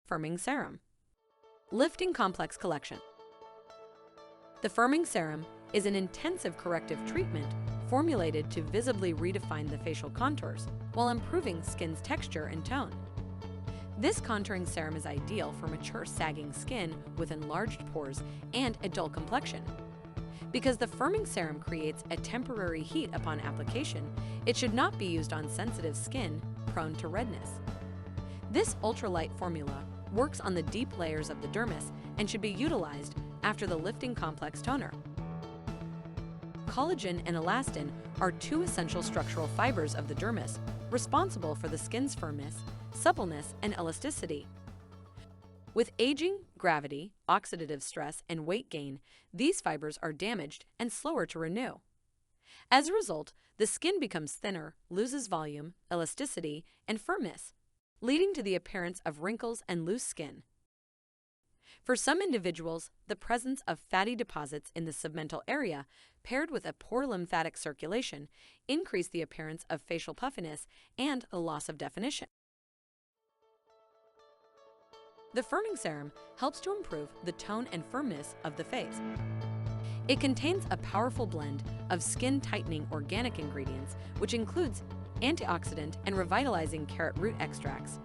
Firming Serum. Lifting Complex Collection. The Firming Serum is an intensive corrective treatment formulated to visibly redefine the facial contours while improving skin's texture and tone. This contouring serum is ideal for mature sagging skin with enlarged pores and a dull complexion. Because the firming serum creates a temporary heat upon application, it should not be used on sensitive skin prone to redness. This ultralight formula works on the deep layers of the dermis and should be utilized after the lifting complex toner. Collagen and elastin are two essential structural fibers of the dermis, responsible for the skin's firmness, suppleness, and elasticity. With aging, gravity, oxidative stress, and weight gain, these fibers are damaged and slower to renew. As a result, the skin becomes thinner, loses volume, elasticity, and firmness, leading to the appearance of wrinkles and loose skin. For some individuals, the presence of fatty deposits in the submental area, paired with a poor lymphatic circulation, increase the appearance of facial puffiness and a loss of definition. The firming serum helps to improve the tone and firmness of the face. It contains a powerful blend of skin-tightening organic ingredients, which includes antioxidant and revitalizing carrot root extracts,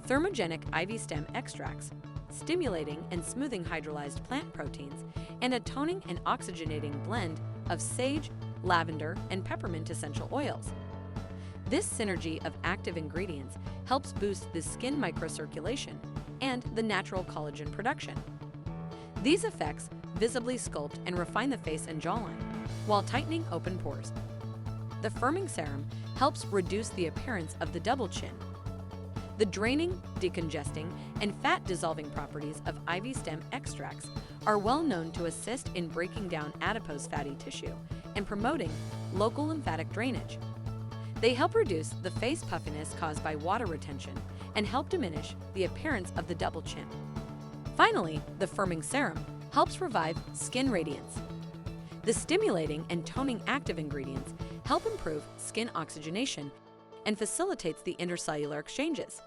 thermogenic ivy stem extracts, stimulating and smoothing hydrolyzed plant proteins, and a toning and oxygenating blend of sage, lavender, and peppermint essential oils. This synergy of active ingredients helps boost the skin microcirculation and the natural collagen production. These effects visibly sculpt and refine the face and jawline, while tightening open pores. The firming serum helps reduce the appearance of the double chin. The draining, decongesting, and fat-dissolving properties of ivy stem extracts are well known to assist in breaking down adipose fatty tissue and promoting local lymphatic drainage. They help reduce the face puffiness caused by water retention and help diminish the appearance of the double chin. Finally, the firming serum helps revive skin radiance. The stimulating and toning active ingredients help improve skin oxygenation and facilitates the intercellular exchanges.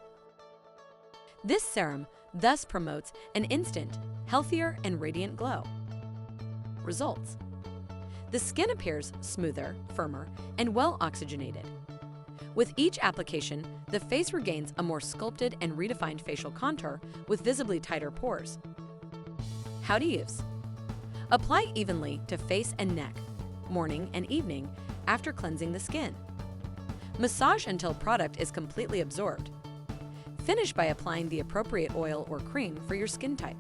This serum thus promotes an instant, healthier, and radiant glow. Results: the skin appears smoother, firmer, and well oxygenated. With each application, the face regains a more sculpted and redefined facial contour with visibly tighter pores. How to use: apply evenly to face and neck, morning and evening after cleansing the skin. Massage until product is completely absorbed. Finish by applying the appropriate oil or cream for your skin type.